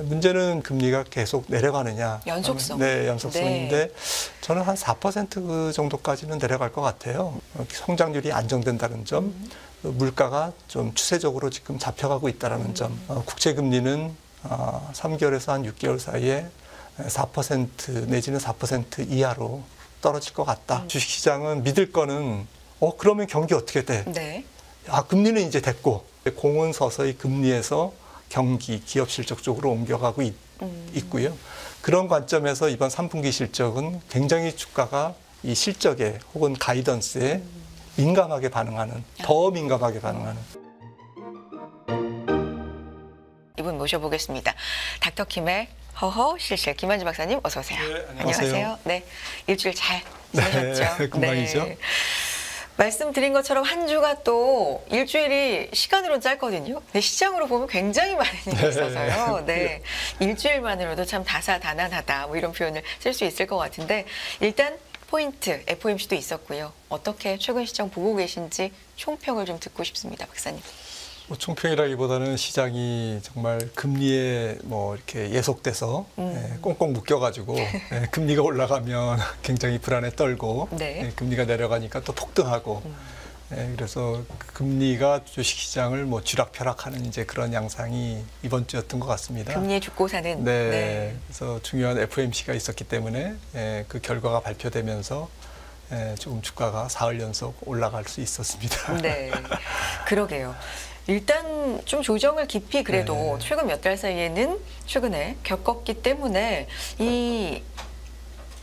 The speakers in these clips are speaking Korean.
문제는 금리가 계속 내려가느냐. 연속성. 네, 연속성인데 저는 한 4% 정도까지는 내려갈 것 같아요. 성장률이 안정된다는 점, 물가가 좀 추세적으로 지금 잡혀가고 있다는 점, 국채금리는 3개월에서 한 6개월 사이에 4% 내지는 4% 이하로 떨어질 것 같다. 주식시장은 믿을 거는 그러면 경기 어떻게 돼? 네. 금리는 이제 됐고 공은 서서히 금리에서 경기, 기업 실적 쪽으로 옮겨가고 있고요. 그런 관점에서 이번 3분기 실적은 굉장히 주가가 이 실적에 혹은 가이던스에 민감하게 반응하는, 더 민감하게 반응하는. 이분 모셔보겠습니다. 닥터킴의 허허 실실 김한주 박사님 어서 오세요. 네, 안녕하세요. 네, 일주일 잘 지내셨죠? 네, 금방이죠. 네. 말씀드린 것처럼 한 주가 또 일주일이 시간으로 짧거든요. 근데 시장으로 보면 굉장히 많은 일이 있어서요. 네, 일주일만으로도 참 다사다난하다 뭐 이런 표현을 쓸 수 있을 것 같은데 일단 포인트 FOMC도 있었고요. 어떻게 최근 시장 보고 계신지 총평을 좀 듣고 싶습니다, 박사님. 총평이라기보다는 시장이 정말 금리에 이렇게 예속돼서 꽁꽁 묶여가지고 금리가 올라가면 굉장히 불안에 떨고 네. 금리가 내려가니까 또 폭등하고 그래서 금리가 주식시장을 쥐락펴락하는 이제 그런 양상이 이번 주였던 것 같습니다. 금리에 죽고 사는. 네. 그래서 중요한 FOMC가 있었기 때문에 그 결과가 발표되면서 조금 주가가 사흘 연속 올라갈 수 있었습니다. 네, 그러게요. 일단 좀 조정을 깊이 그래도 최근 몇 달 사이에는 최근에 겪었기 때문에 이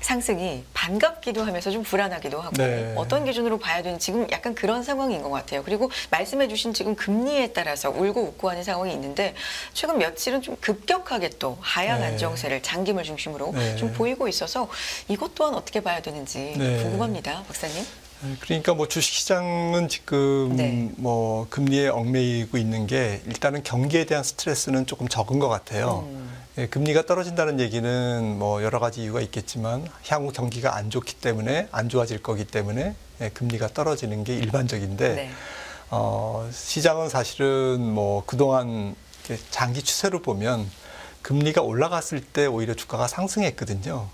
상승이 반갑기도 하면서 좀 불안하기도 하고 어떤 기준으로 봐야 되는 지금 약간 그런 상황인 것 같아요. 그리고 말씀해 주신 지금 금리에 따라서 울고 웃고 하는 상황이 있는데 최근 며칠은 좀 급격하게 또 하향 안정세를 장기물 중심으로 좀 보이고 있어서 이것 또한 어떻게 봐야 되는지 궁금합니다. 박사님. 그러니까 주식시장은 지금 금리에 얽매이고 있는 게 일단은 경기에 대한 스트레스는 조금 적은 것 같아요. 금리가 떨어진다는 얘기는 여러 가지 이유가 있겠지만 향후 경기가 안 좋기 때문에 안 좋아질 거기 때문에 금리가 떨어지는 게 일반적인데 시장은 사실은 그동안 장기 추세로 보면 금리가 올라갔을 때 오히려 주가가 상승했거든요.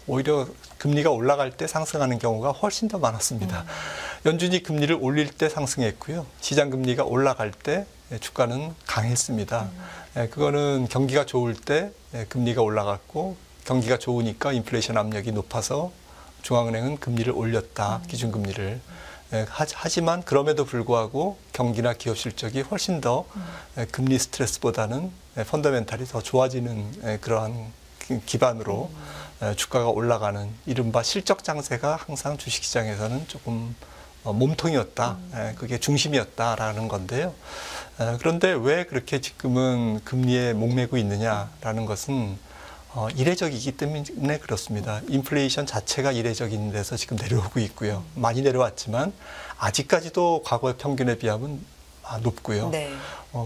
오히려 금리가 올라갈 때 상승하는 경우가 훨씬 더 많았습니다. 연준이 금리를 올릴 때 상승했고요. 시장 금리가 올라갈 때 주가는 강했습니다. 그거는 경기가 좋을 때 금리가 올라갔고 경기가 좋으니까 인플레이션 압력이 높아서 중앙은행은 금리를 올렸다. 기준금리를. 하지만 그럼에도 불구하고 경기나 기업 실적이 훨씬 더 금리 스트레스보다는 펀더멘탈이 더 좋아지는 그러한 기반으로 주가가 올라가는 이른바 실적 장세가 항상 주식시장에서는 조금 몸통이었다. 그게 중심이었다라는 건데요. 그런데 왜 그렇게 지금은 금리에 목매고 있느냐라는 것은 이례적이기 때문에 그렇습니다. 인플레이션 자체가 이례적인 데서 지금 내려오고 있고요. 많이 내려왔지만 아직까지도 과거의 평균에 비하면 높고요.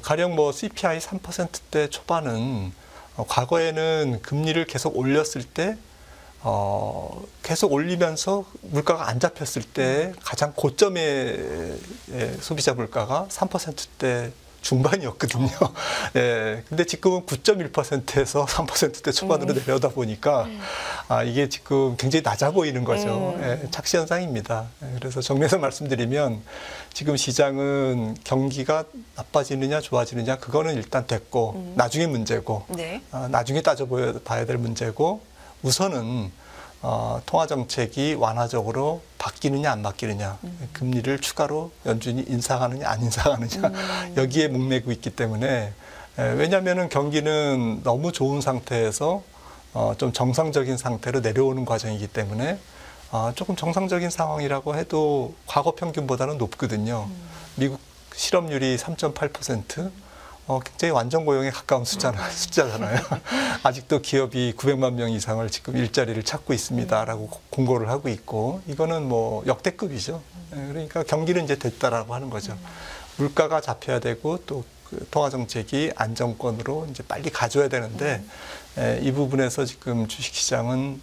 가령 CPI 3%대 초반은 과거에는 금리를 계속 올렸을 때 계속 올리면서 물가가 안 잡혔을 때 가장 고점의 소비자 물가가 3%대 중반이었거든요. 근데 지금은 9.1%에서 3%대 초반으로 내려오다 보니까 이게 지금 굉장히 낮아 보이는 거죠. 착시 현상입니다. 그래서 정리해서 말씀드리면 지금 시장은 경기가 나빠지느냐 좋아지느냐 그거는 일단 됐고 나중에 문제고 나중에 따져봐야 될 문제고 우선은 통화정책이 완화적으로 바뀌느냐 안 바뀌느냐 금리를 추가로 연준이 인상하느냐 안 인상하느냐 여기에 목매고 있기 때문에 왜냐하면 경기는 너무 좋은 상태에서 좀 정상적인 상태로 내려오는 과정이기 때문에 조금 정상적인 상황이라고 해도 과거 평균보다는 높거든요. 미국 실업률이 3.8%. 굉장히 완전 고용에 가까운 숫자잖아요. 아직도 기업이 900만 명 이상을 지금 일자리를 찾고 있습니다라고 공고를 하고 있고 이거는 역대급이죠. 그러니까 경기는 이제 됐다라고 하는 거죠. 물가가 잡혀야 되고 또 그 통화 정책이 안정권으로 이제 빨리 가져야 되는데 이 부분에서 지금 주식시장은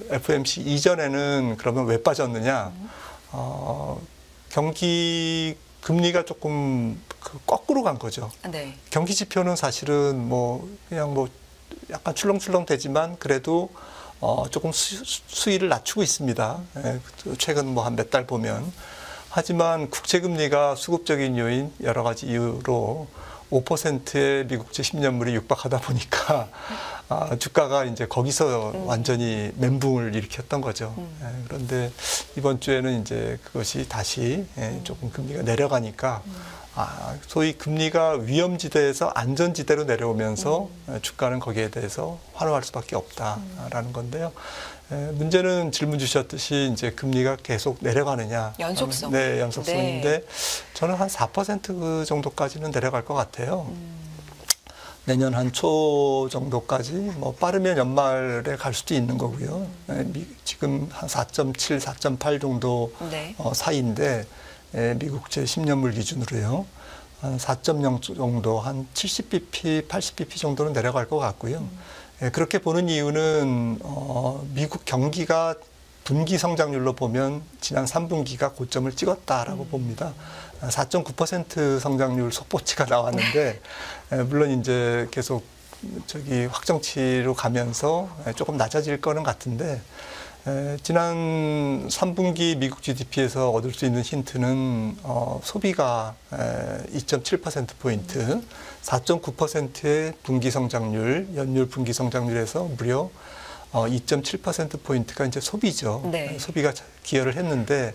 FOMC 이전에는 그러면 왜 빠졌느냐? 경기 금리가 조금 거꾸로 간 거죠. 네. 경기 지표는 사실은 뭐 그냥 뭐 약간 출렁출렁 되지만 그래도 조금 수위를 낮추고 있습니다. 예, 최근 뭐 한 몇 달 보면. 하지만 국채 금리가 수급적인 요인 여러 가지 이유로 5%의 미국채 10년물이 육박하다 보니까 주가가 이제 거기서 완전히 멘붕을 일으켰던 거죠. 예, 그런데 이번 주에는 이제 그것이 다시 조금 금리가 내려가니까 소위 금리가 위험지대에서 안전지대로 내려오면서 주가는 거기에 대해서 환호할 수밖에 없다라는 건데요. 문제는 질문 주셨듯이 이제 금리가 계속 내려가느냐. 연속성. 네, 연속성인데 네. 저는 한 4% 정도까지는 내려갈 것 같아요. 내년 한 초 정도까지 뭐 빠르면 연말에 갈 수도 있는 거고요. 지금 한 4.7, 4.8 정도 네. 사이인데 미국채 10년물 기준으로요. 한 4.0 정도, 한 70bp, 80bp 정도는 내려갈 것 같고요. 그렇게 보는 이유는 미국 경기가 분기 성장률로 보면 지난 3분기가 고점을 찍었다라고 봅니다. 4.9% 성장률 속보치가 나왔는데 물론 이제 계속 확정치로 가면서 조금 낮아질 거는 같은데 지난 3분기 미국 GDP에서 얻을 수 있는 힌트는 소비가 2.7%포인트, 4.9%의 분기 성장률, 연율 분기 성장률에서 무려 2.7%포인트가 이제 소비죠. 네. 소비가 기여를 했는데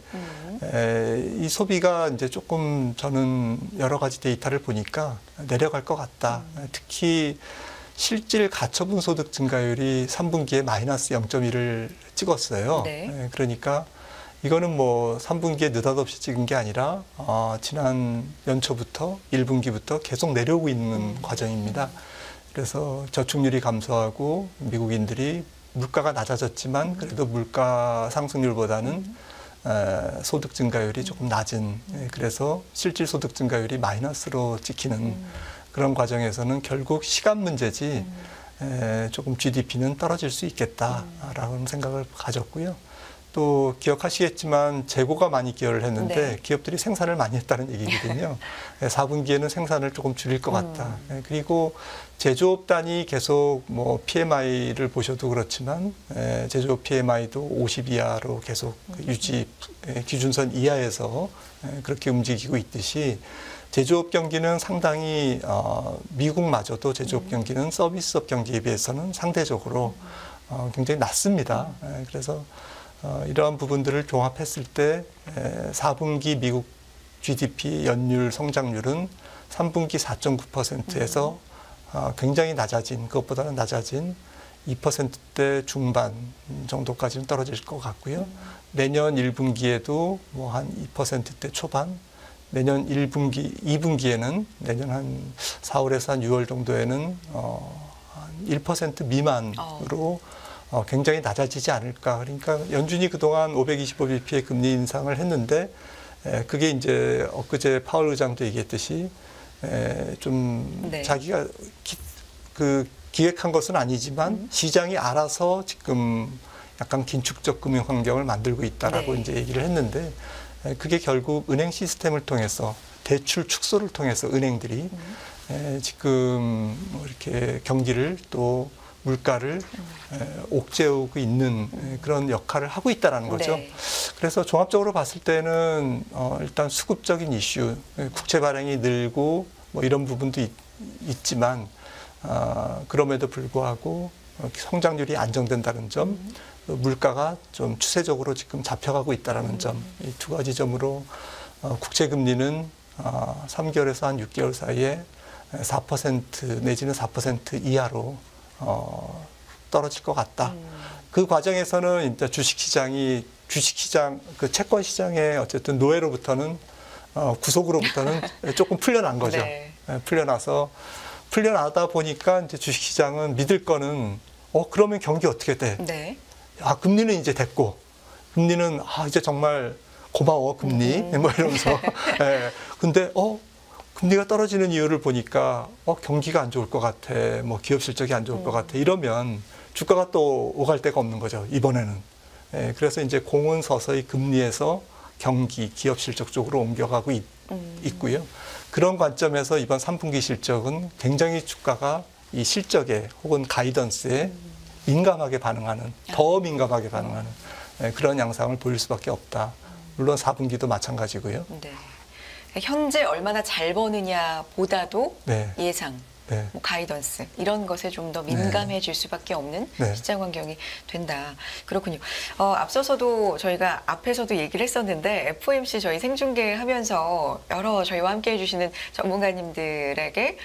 이 소비가 이제 조금 저는 여러 가지 데이터를 보니까 내려갈 것 같다. 특히 실질 가처분 소득 증가율이 3분기에 마이너스 0.1을 찍었어요. 네. 그러니까 이거는 뭐 3분기에 느닷없이 찍은 게 아니라 지난 연초부터 1분기부터 계속 내려오고 있는 과정입니다. 그래서 저축률이 감소하고 미국인들이 물가가 낮아졌지만 그래도 물가 상승률보다는 소득 증가율이 조금 낮은, 그래서 실질 소득 증가율이 마이너스로 찍히는 그런 과정에서는 결국 시간 문제지 조금 GDP는 떨어질 수 있겠다라는 생각을 가졌고요. 또 기억하시겠지만 재고가 많이 기여를 했는데 네. 기업들이 생산을 많이 했다는 얘기거든요. 4분기에는 생산을 조금 줄일 것 같다. 그리고 제조업 단위 계속 뭐 PMI를 보셔도 그렇지만 제조업 PMI도 50 이하로 계속 유지, 기준선 이하에서 그렇게 움직이고 있듯이 제조업 경기는 상당히 미국마저도 제조업 경기는 서비스업 경기에 비해서는 상대적으로 굉장히 낮습니다. 그래서 이러한 부분들을 종합했을 때 4분기 미국 GDP 연율 성장률은 3분기 4.9%에서 굉장히 낮아진, 그것보다는 낮아진 2%대 중반 정도까지는 떨어질 것 같고요. 내년 1분기에도 뭐 한 2%대 초반, 내년 1분기, 2분기에는 내년 한 4월에서 한 6월 정도에는 한 1% 미만으로 굉장히 낮아지지 않을까. 그러니까 연준이 그동안 525bp의 금리 인상을 했는데 그게 이제 엊그제 파월 의장도 얘기했듯이 좀 네. 자기가 기획한 것은 아니지만 시장이 알아서 지금 약간 긴축적 금융 환경을 만들고 있다라고 네. 이제 얘기를 했는데 그게 결국 은행 시스템을 통해서 대출 축소를 통해서 은행들이 지금 이렇게 경기를 또 물가를 옥죄우고 있는 그런 역할을 하고 있다는 거죠. 네. 그래서 종합적으로 봤을 때는 일단 수급적인 이슈, 국채 발행이 늘고 뭐 이런 부분도 있지만 그럼에도 불구하고 성장률이 안정된다는 점, 물가가 좀 추세적으로 지금 잡혀가고 있다는 점, 이 두 가지 점으로 국채 금리는 3개월에서 한 6개월 사이에 4% 내지는 4% 이하로 떨어질 것 같다. 그 과정에서는 이제 주식시장, 그 채권 시장의 어쨌든 노예로부터는 구속으로부터는 조금 풀려난 거죠. 네. 풀려나다 보니까 이제 주식시장은 믿을 거는 그러면 경기 어떻게 돼? 네. 금리는 이제 됐고, 금리는 이제 정말 고마워 금리 뭐 이러면서. 근데 금리가 떨어지는 이유를 보니까 경기가 안 좋을 것 같아, 뭐 기업 실적이 안 좋을 것 같아 이러면 주가가 또 오갈 데가 없는 거죠 이번에는. 그래서 이제 공은 서서히 금리에서 경기, 기업 실적 쪽으로 옮겨가고 있고요. 그런 관점에서 이번 3분기 실적은 굉장히 주가가 이 실적에 혹은 가이던스에 민감하게 반응하는, 더 민감하게 반응하는 그런 양상을 보일 수밖에 없다. 물론 4분기도 마찬가지고요. 네. 현재 얼마나 잘 버느냐 보다도 네. 예상, 네. 뭐 가이던스 이런 것에 좀 더 민감해질 수밖에 없는 네. 시장 환경이 된다. 그렇군요. 앞서서도 저희가 앞에서도 얘기를 했었는데 FOMC 저희 생중계하면서 여러 저희와 함께해 주시는 전문가님들에게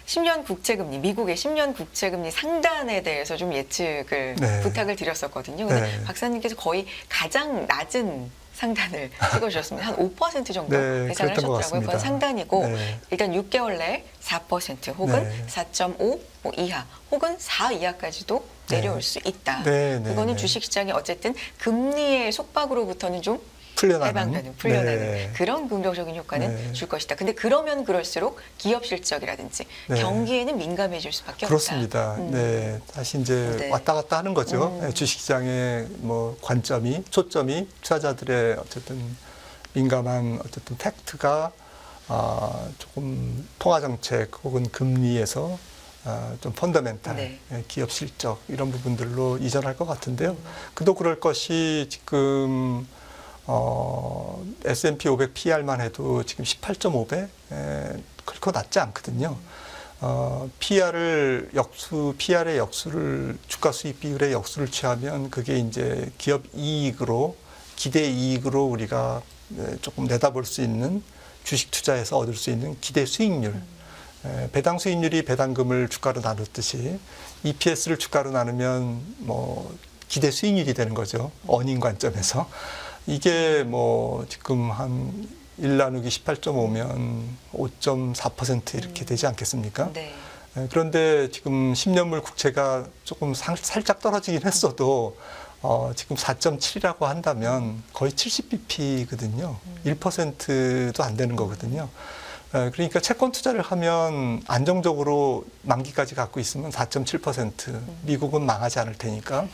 10년 국채금리, 미국의 10년 국채금리 상단에 대해서 좀 예측을 네. 부탁을 드렸었거든요. 근데 네. 박사님께서 거의 가장 낮은 상단을 찍어주셨습니다. 한 5% 정도 네, 예상을 그랬던 것 하셨더라고요. 그건 같습니다. 상단이고 네. 일단 6개월 내 4% 혹은 네. 4.5 뭐 이하 혹은 4 이하까지도 내려올 네. 수 있다. 네, 네, 그거는 네. 주식시장이 어쨌든 금리의 속박으로부터는 좀 풀려나는 풀려나는 그런 긍정적인 효과는 네. 줄 것이다. 근데 그러면 그럴수록 기업 실적이라든지 네. 경기에는 민감해질 수밖에 그렇습니다. 없다. 네, 다시 이제 네. 왔다 갔다 하는 거죠. 주식시장의 뭐 관점이, 초점이 투자자들의 어쨌든 민감한 어쨌든 팩트가 조금 통화정책 혹은 금리에서 좀 펀더멘탈, 네. 기업 실적 이런 부분들로 이전할 것 같은데요. 그도 그럴 것이 지금 S&P 500 PR만 해도 지금 18.5배 그렇게 낮지 않거든요. PR의 역수를 주가 수익 비율의 역수를 취하면 그게 이제 기업 이익으로 기대 이익으로 우리가 조금 내다볼 수 있는 주식 투자에서 얻을 수 있는 기대 수익률. 배당 수익률이 배당금을 주가로 나눴듯이 EPS를 주가로 나누면 뭐 기대 수익률이 되는 거죠. 어닝 관점에서. 이게 뭐 지금 한 1 나누기 18.5면 5.4% 이렇게 되지 않겠습니까? 네. 그런데 지금 10년물 국채가 조금 살짝 떨어지긴 했어도 지금 4.7이라고 한다면 거의 70bp거든요. 1%도 안 되는 거거든요. 그러니까 채권 투자를 하면 안정적으로 만기까지 갖고 있으면 4.7%, 미국은 망하지 않을 테니까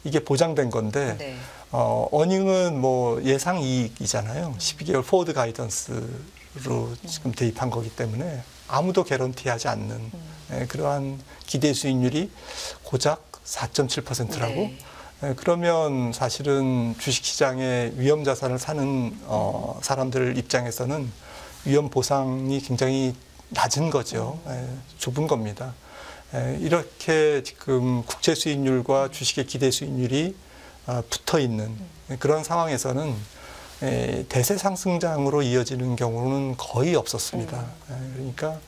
이게 보장된 건데 네. 어닝은 뭐 예상 이익이잖아요. 12개월 포워드 가이던스로 지금 대입한 거기 때문에 아무도 개런티하지 않는 그러한 기대 수익률이 고작 4.7%라고. 네. 그러면 사실은 주식시장에 위험 자산을 사는 사람들 입장에서는 위험 보상이 굉장히 낮은 거죠. 좁은 겁니다. 이렇게 지금 국채 수익률과 주식의 기대 수익률이 붙어 있는 그런 상황에서는 대세 상승장으로 이어지는 경우는 거의 없었습니다. 그러니까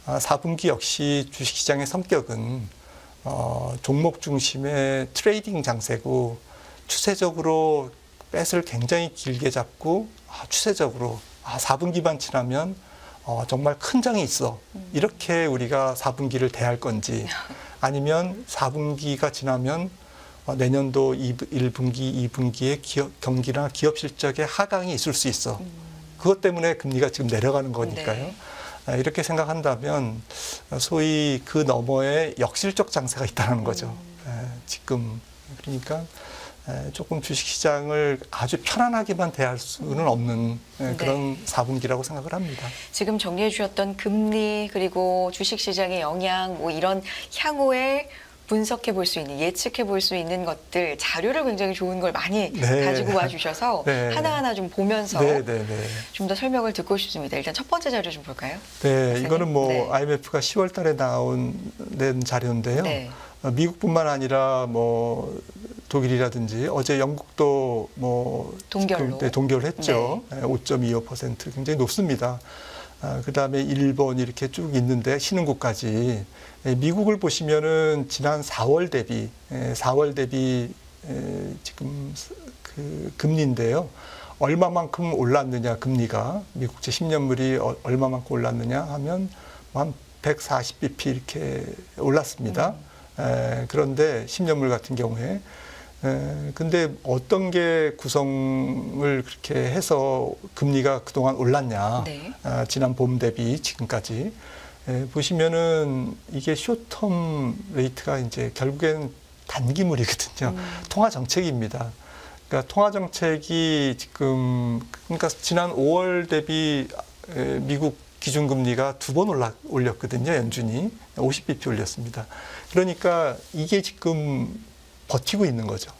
4분기 역시 주식시장의 성격은 종목 중심의 트레이딩 장세고 추세적으로 뱃을 굉장히 길게 잡고 추세적으로 4분기만 지나면 정말 큰 장이 있어. 이렇게 우리가 4분기를 대할 건지 아니면 4분기가 지나면 내년도 1분기, 2분기에 경기나 기업 실적의 하강이 있을 수 있어. 그것 때문에 금리가 지금 내려가는 거니까요. 네. 이렇게 생각한다면 소위 그 너머에 역실적 장세가 있다는 거죠. 지금 그러니까 조금 주식시장을 아주 편안하게만 대할 수는 없는 그런 4분기라고 생각을 합니다. 지금 정리해 주셨던 금리 그리고 주식시장의 영향 뭐 이런 향후에 분석해 볼 수 있는, 예측해 볼 수 있는 것들, 자료를 굉장히 좋은 걸 많이 가지고 와 주셔서 하나하나 좀 보면서 좀 더 설명을 듣고 싶습니다. 일단 첫 번째 자료 좀 볼까요? 네, 이거는 뭐 IMF가 10월 달에 낸 자료인데요. 미국뿐만 아니라 뭐 독일이라든지 어제 영국도 뭐 동결로 동결을 했죠. 5.25% 굉장히 높습니다. 그다음에 일본 이렇게 쭉 있는데 신흥국까지 미국을 보시면은 지난 4월 대비 지금 그 금리인데요. 얼마만큼 올랐느냐 금리가 미국제 10년물이 얼마만큼 올랐느냐 하면 한 140bp 이렇게 올랐습니다. 그런데 10년물 같은 경우에 근데 어떤 게 구성을 그렇게 해서 금리가 그동안 올랐냐 지난 봄 대비 지금까지 보시면은 이게 쇼텀 레이트가 이제 결국엔 단기물이거든요. 통화 정책입니다. 그러니까 통화 정책이 지금 그러니까 지난 5월 대비 미국 기준금리가 2번 올렸거든요. 연준이 50bp 올렸습니다. 그러니까 이게 지금 버티고 있는 거죠.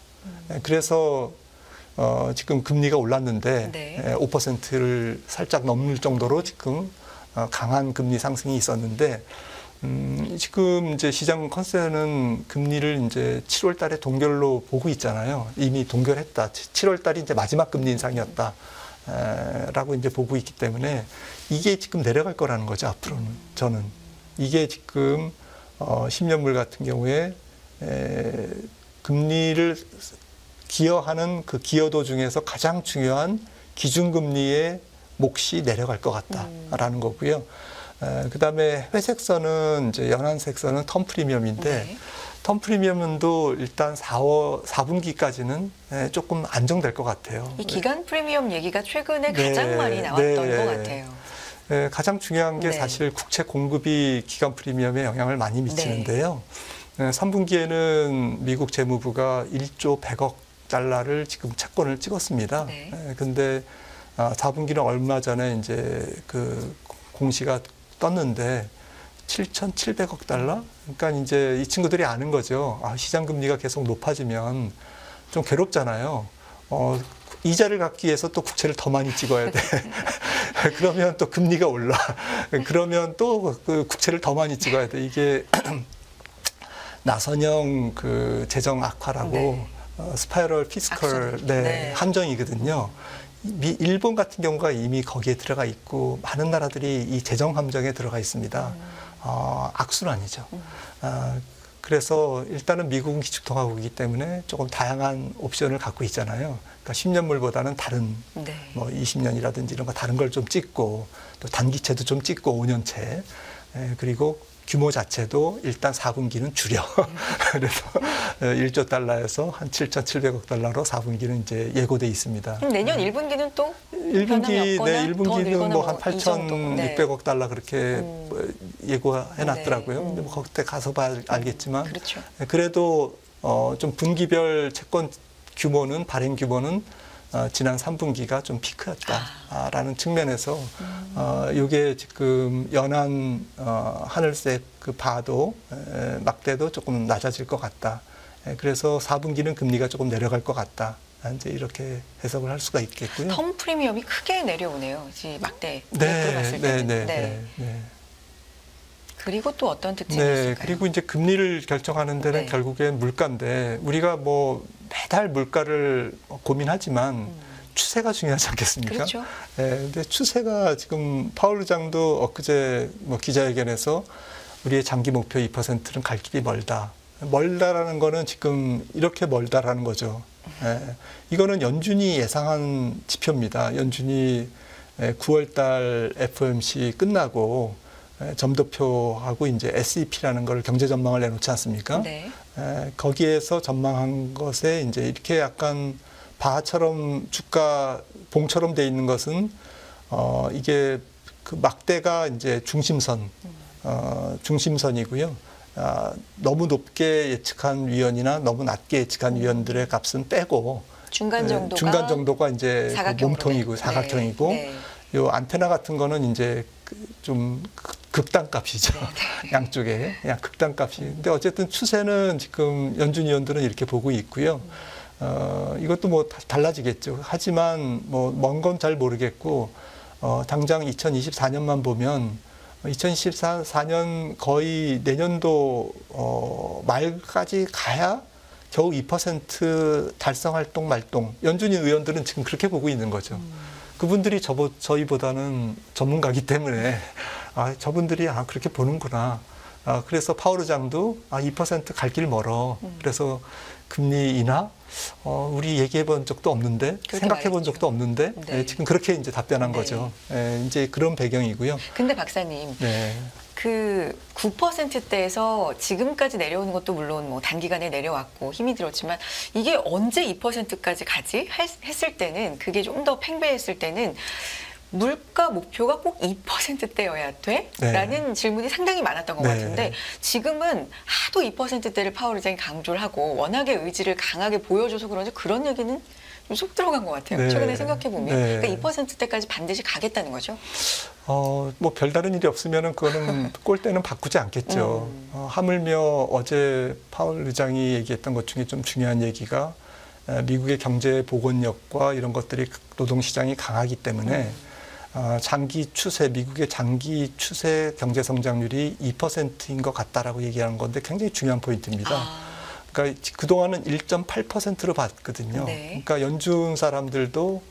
그래서 지금 금리가 올랐는데 네. 5%를 살짝 넘을 정도로 지금 강한 금리 상승이 있었는데 지금 이제 시장 컨센서스는 금리를 이제 7월 달에 동결로 보고 있잖아요. 이미 동결했다. 7월 달이 이제 마지막 금리 인상이었다. 라고 이제 보고 있기 때문에 이게 지금 내려갈 거라는 거죠. 앞으로는 저는 이게 지금 10년물 같은 경우에 금리를 기여하는 그 기여도 중에서 가장 중요한 기준금리의 몫이 내려갈 것 같다라는 거고요. 그다음에 회색선은 이제 연한색선은 텀 프리미엄인데 네. 텀 프리미엄도 일단 4분기까지는 조금 안정될 것 같아요. 이 기간 프리미엄 얘기가 최근에 네, 가장 많이 나왔던 네. 것 같아요. 가장 중요한 게 네. 사실 국채 공급이 기간 프리미엄에 영향을 많이 미치는데요. 3분기에는 미국 재무부가 1조 100억 달러를 지금 채권을 찍었습니다. 네. 근데 4분기는 얼마 전에 이제 그 공시가 떴는데 7,700억 달러? 그러니까 이제 이 친구들이 아는 거죠. 시장 금리가 계속 높아지면 좀 괴롭잖아요. 이자를 갚기 위해서 또 국채를 더 많이 찍어야 돼. 그러면 또 금리가 올라. 그러면 또 그 국채를 더 많이 찍어야 돼. 이게 나선형 그 재정 악화라고 네. 스파이럴 피스컬 네. 함정이거든요. 일본 같은 경우가 이미 거기에 들어가 있고 많은 나라들이 이 재정 함정에 들어가 있습니다. 악순환이죠. 그래서 일단은 미국은 기축통화국이기 때문에 조금 다양한 옵션을 갖고 있잖아요. 그러니까 10년물보다는 다른 네. 뭐 20년이라든지 이런 거 다른 걸 좀 찍고 또 단기채도 좀 찍고 5년채 그리고 규모 자체도 일단 4분기는 줄여. 그래서 1조 달러에서 한 7,700억 달러로 4분기는 이제 예고돼 있습니다. 그럼 내년 1분기는 또 1분기, 변함이 없거나 더 1분기는 늘거나 뭐 한 이 정도. 8,600억 달러 그렇게 예고해 놨더라고요. 네. 근데 뭐 그때 가서 알겠지만. 그렇죠. 그래도 좀 분기별 채권 규모는, 발행 규모는 지난 3분기가 좀 피크였다라는 측면에서 이게 지금 연한 하늘색 그 바도 막대도 조금 낮아질 것 같다. 그래서 4분기는 금리가 조금 내려갈 것 같다. 이제 이렇게 해석을 할 수가 있겠고요. 텀 프리미엄이 크게 내려오네요. 이 막대 네, 봤을 때는. 네. 그리고 또 어떤 특징이 네, 있을까요? 그리고 이제 금리를 결정하는 데는 네. 결국엔 물가인데 우리가 뭐 매달 물가를 고민하지만 추세가 중요하지 않겠습니까? 그렇죠. 네, 근데 추세가 지금 파월 의장도 엊그제 뭐 기자회견에서 우리의 장기 목표 2%는 갈 길이 멀다. 멀다라는 거는 지금 이렇게 멀다라는 거죠. 이거는 연준이 예상한 지표입니다. 연준이 9월 달 FOMC 끝나고 점도표하고 이제 SEP라는 걸 경제 전망을 내놓지 않습니까? 네. 거기에서 전망한 것에 이제 이렇게 약간 바처럼 주가 봉처럼 돼 있는 것은 이게 그 막대가 이제 중심선이고요. 너무 높게 예측한 위원이나 너무 낮게 예측한 위원들의 값은 빼고 중간 정도가 이제 그 몸통이고 사각형이고 네. 요 안테나 같은 거는 이제 좀 극단값이죠. 양쪽에 그냥 극단값이. 근데 어쨌든 추세는 지금 연준 위원들은 이렇게 보고 있고요. 이것도 뭐 달라지겠죠. 하지만 뭐 먼 건 잘 모르겠고 당장 2024년만 보면 2024년 거의 내년도 말까지 가야 겨우 2% 달성 활동 말동. 연준이 의원들은 지금 그렇게 보고 있는 거죠. 그분들이 저희보다는 전문가이기 때문에 저분들이 그렇게 보는구나. 그래서 파월 의장도 2% 갈 길 멀어. 그래서 금리 인하 우리 얘기해 본 적도 없는데 생각해 본 적도 없는데 네. 지금 그렇게 이제 답변한 네. 거죠. 이제 그런 배경이고요. 근데 박사님, 네. 그 9%대에서 지금까지 내려오는 것도 물론 뭐 단기간에 내려왔고 힘이 들었지만 이게 언제 2%까지 가지 했을 때는 그게 좀 더 팽배했을 때는 물가 목표가 꼭 2%대여야 돼? 네. 라는 질문이 상당히 많았던 것 네. 같은데 지금은 하도 2%대를 파월 의장이 강조를 하고 워낙에 의지를 강하게 보여줘서 그런지 그런 얘기는 좀 속 들어간 것 같아요. 네. 최근에 생각해 보면. 네. 그러니까 2%대까지 반드시 가겠다는 거죠. 뭐 별다른 일이 없으면은 그거는 꼴대는 바꾸지 않겠죠. 하물며 어제 파월 의장이 얘기했던 것 중에 좀 중요한 얘기가 미국의 경제 복원력과 이런 것들이 노동시장이 강하기 때문에 장기 추세, 미국의 장기 추세 경제 성장률이 2%인 것 같다라고 얘기하는 건데 굉장히 중요한 포인트입니다. 그러니까 그동안은 1.8%로 봤거든요. 네. 그러니까 연준 사람들도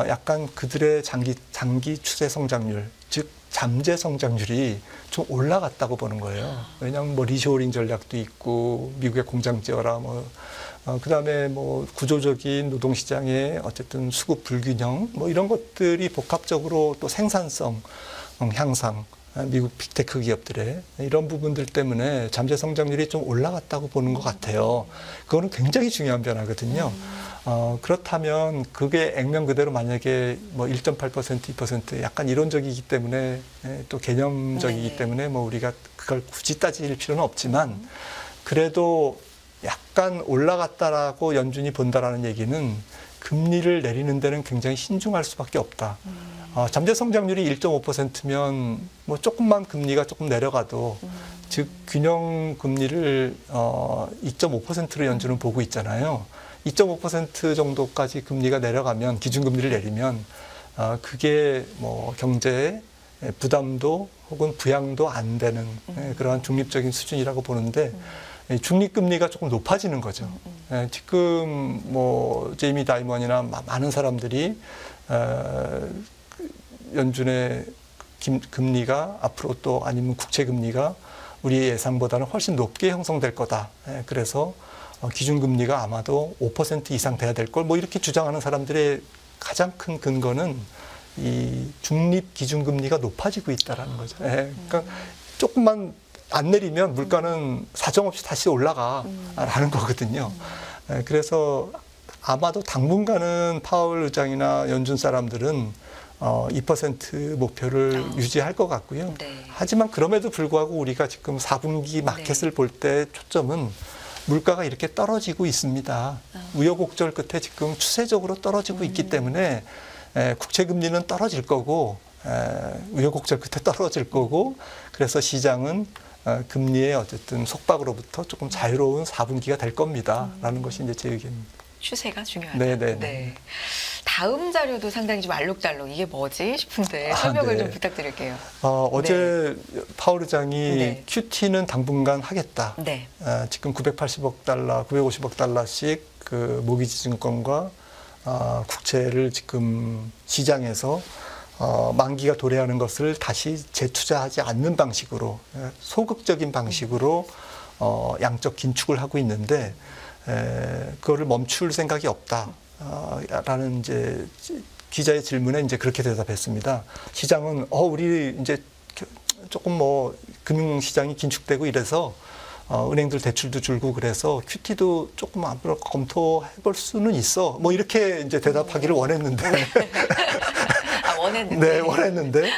약간 그들의 장기 추세 성장률, 즉 잠재 성장률이 좀 올라갔다고 보는 거예요. 왜냐하면 뭐 리쇼어링 전략도 있고 미국의 공장 지어라 그다음에 뭐 구조적인 노동시장의 어쨌든 수급 불균형 뭐 이런 것들이 복합적으로 또 생산성 향상, 미국 빅테크 기업들의 이런 부분들 때문에 잠재 성장률이 좀 올라갔다고 보는 것 같아요. 그거는 굉장히 중요한 변화거든요. 그렇다면 그게 액면 그대로 만약에 뭐 1.8%, 2% 약간 이론적이기 때문에 또 개념적이기 때문에 뭐 우리가 그걸 굳이 따질 필요는 없지만 그래도 약간 올라갔다라고 연준이 본다라는 얘기는 금리를 내리는 데는 굉장히 신중할 수밖에 없다. 잠재 성장률이 1.5%면 뭐 조금만 금리가 조금 내려가도 즉 균형 금리를 2.5%로 연준은 보고 있잖아요. 2.5% 정도까지 금리가 내려가면 기준금리를 내리면 그게 뭐 경제에 부담도 혹은 부양도 안 되는 그러한 중립적인 수준이라고 보는데 중립금리가 조금 높아지는 거죠. 지금 뭐 제이미 다이먼이나 많은 사람들이 연준의 금리가 앞으로 또 아니면 국채 금리가 우리의 예상보다는 훨씬 높게 형성될 거다. 그래서 기준금리가 아마도 5% 이상 돼야 될 걸 뭐 이렇게 주장하는 사람들의 가장 큰 근거는 이 중립 기준금리가 높아지고 있다라는 거죠. 그러니까 조금만 안 내리면 물가는 사정없이 다시 올라가라는 거거든요. 그래서 아마도 당분간은 파월 의장이나 연준 사람들은 2% 목표를 유지할 것 같고요. 네. 하지만 그럼에도 불구하고 우리가 지금 4분기 마켓을 볼 때 초점은 물가가 이렇게 떨어지고 있습니다. 우여곡절 끝에 지금 추세적으로 떨어지고 있기 때문에 국채 금리는 떨어질 거고 우여곡절 끝에 떨어질 거고 그래서 시장은 금리의 어쨌든 속박으로부터 조금 자유로운 4분기가 될 겁니다라는 것이 이제 제 의견입니다. 추세가 중요하다. 네네. 네. 다음 자료도 상당히 좀 알록달록 이게 뭐지 싶은데 설명을 네. 좀 부탁드릴게요. 어제 파월 의장이 네. QT는 당분간 하겠다. 네. 지금 980억 달러, 950억 달러씩 그 모기지 증권과 국채를 지금 시장에서 만기가 도래하는 것을 다시 재투자하지 않는 방식으로 소극적인 방식으로 양적 긴축을 하고 있는데 그거를 멈출 생각이 없다. 라는 이제 기자의 질문에 이제 그렇게 대답했습니다. 시장은 우리 이제 조금 뭐 금융 시장이 긴축되고 이래서 은행들 대출도 줄고 그래서 QT도 조금 앞으로 검토해 볼 수는 있어. 뭐 이렇게 이제 대답하기를 원했는데. 원했는데. 네, 원했는데.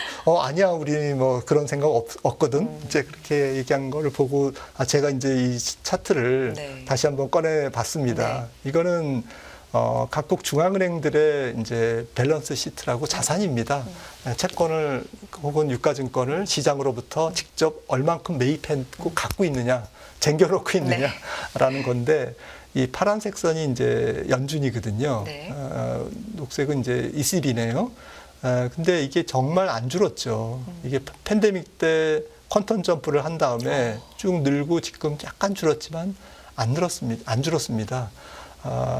아니야, 우리 뭐 그런 생각 없거든. 이제 그렇게 얘기한 걸 보고 제가 이제 이 차트를 네. 다시 한번 꺼내 봤습니다. 이거는 각국 중앙은행들의 이제 밸런스 시트라고 자산입니다. 채권을 혹은 유가증권을 시장으로부터 직접 얼만큼 매입했고 갖고 있느냐, 쟁겨놓고 있느냐라는 건데 이 파란색 선이 이제 연준이거든요. 네. 녹색은 이제 ECB네요. 근데 이게 정말 안 줄었죠. 이게 팬데믹 때 퀀텀 점프를 한 다음에 쭉 늘고 지금 약간 줄었지만 안 줄었습니다.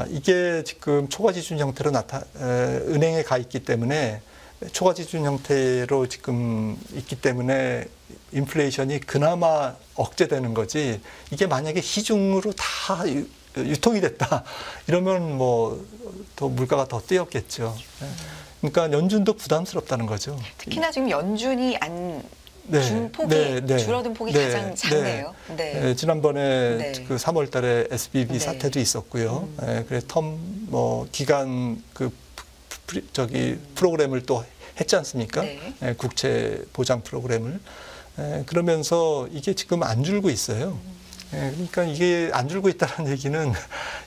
이게 지금 초과지준 형태로 은행에 가 있기 때문에 초과지준 형태로 지금 있기 때문에 인플레이션이 그나마 억제되는 거지 이게 만약에 시중으로 다 유통이 됐다 이러면 뭐 더 물가가 더 뛰었겠죠. 그러니까 연준도 부담스럽다는 거죠. 특히나 지금 연준이 준 폭이 줄어든 폭이 가장 작네요. 네, 지난번에 그 3월 달에 SBB 네. 사태도 있었고요. 그래서 기간 프로그램을 또 했지 않습니까? 네. 국채 보장 프로그램을. 그러면서 이게 지금 안 줄고 있어요. 그러니까 이게 안 줄고 있다는 얘기는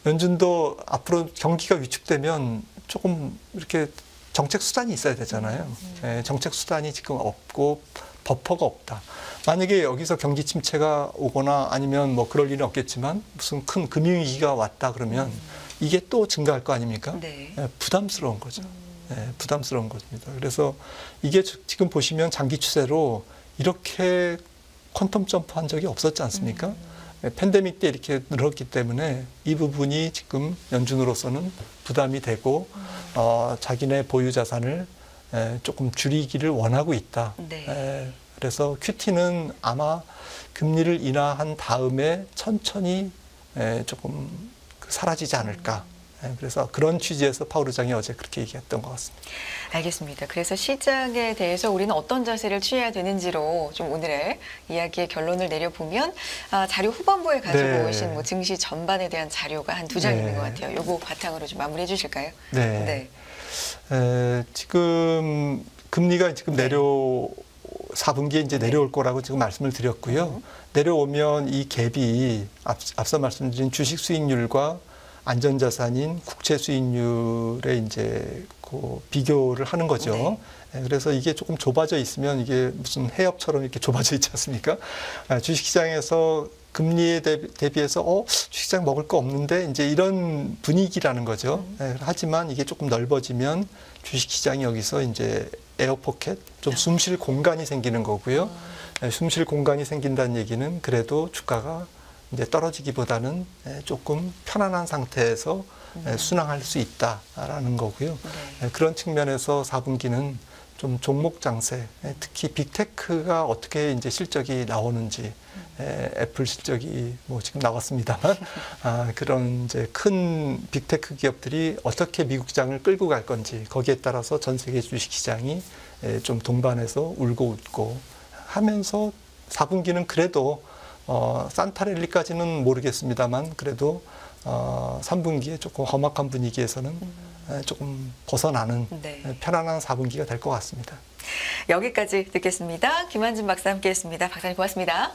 연준도 앞으로 경기가 위축되면 조금 이렇게 정책 수단이 있어야 되잖아요. 정책 수단이 지금 없고 버퍼가 없다. 만약에 여기서 경기 침체가 오거나 아니면 뭐 그럴 일은 없겠지만 무슨 큰 금융위기가 왔다 그러면 이게 또 증가할 거 아닙니까? 네. 부담스러운 거죠. 부담스러운 겁니다. 그래서 이게 지금 보시면 장기 추세로 이렇게 퀀텀 점프한 적이 없었지 않습니까? 팬데믹 때 이렇게 늘었기 때문에 이 부분이 지금 연준으로서는 부담이 되고 자기네 보유 자산을 조금 줄이기를 원하고 있다. 네. 그래서 QT는 아마 금리를 인하한 다음에 천천히 조금 사라지지 않을까. 그래서 그런 취지에서 파월 의장이 어제 그렇게 얘기했던 것 같습니다. 알겠습니다. 그래서 시장에 대해서 우리는 어떤 자세를 취해야 되는지로 좀 오늘의 이야기의 결론을 내려보면 자료 후반부에 가지고 네. 오신 뭐 증시 전반에 대한 자료가 한 2장 있는 것 같아요. 요거 바탕으로 좀 마무리해 주실까요? 네. 지금 금리가 지금 4분기에 이제 내려올 거라고 지금 말씀을 드렸고요. 내려오면 이 갭이 앞서 말씀드린 주식 수익률과 안전자산인 국채 수익률에 이제 그 비교를 하는 거죠. 네. 그래서 이게 조금 좁아져 있으면 이게 무슨 해협처럼 이렇게 좁아져 있지 않습니까? 주식시장에서 금리에 대비해서 주식시장 먹을 거 없는데 이제 이런 분위기라는 거죠. 하지만 이게 조금 넓어지면 주식시장이 여기서 이제 에어포켓, 좀 숨 쉴 공간이 생기는 거고요. 숨 쉴 공간이 생긴다는 얘기는 그래도 주가가 이제 떨어지기보다는 조금 편안한 상태에서 순항할 수 있다라는 거고요. 그런 측면에서 4분기는 좀 종목 장세, 특히 빅테크가 어떻게 이제 실적이 나오는지, 애플 실적이 뭐 지금 나왔습니다만, 그런 이제 큰 빅테크 기업들이 어떻게 미국 시장을 끌고 갈 건지, 거기에 따라서 전 세계 주식 시장이 좀 동반해서 울고 웃고 하면서 4분기는 그래도 산타랠리까지는 모르겠습니다만 그래도 3분기에 조금 험악한 분위기에서는 조금 벗어나는 편안한 4분기가 될 것 같습니다. 여기까지 듣겠습니다. 김한진 박사 함께했습니다. 박사님 고맙습니다.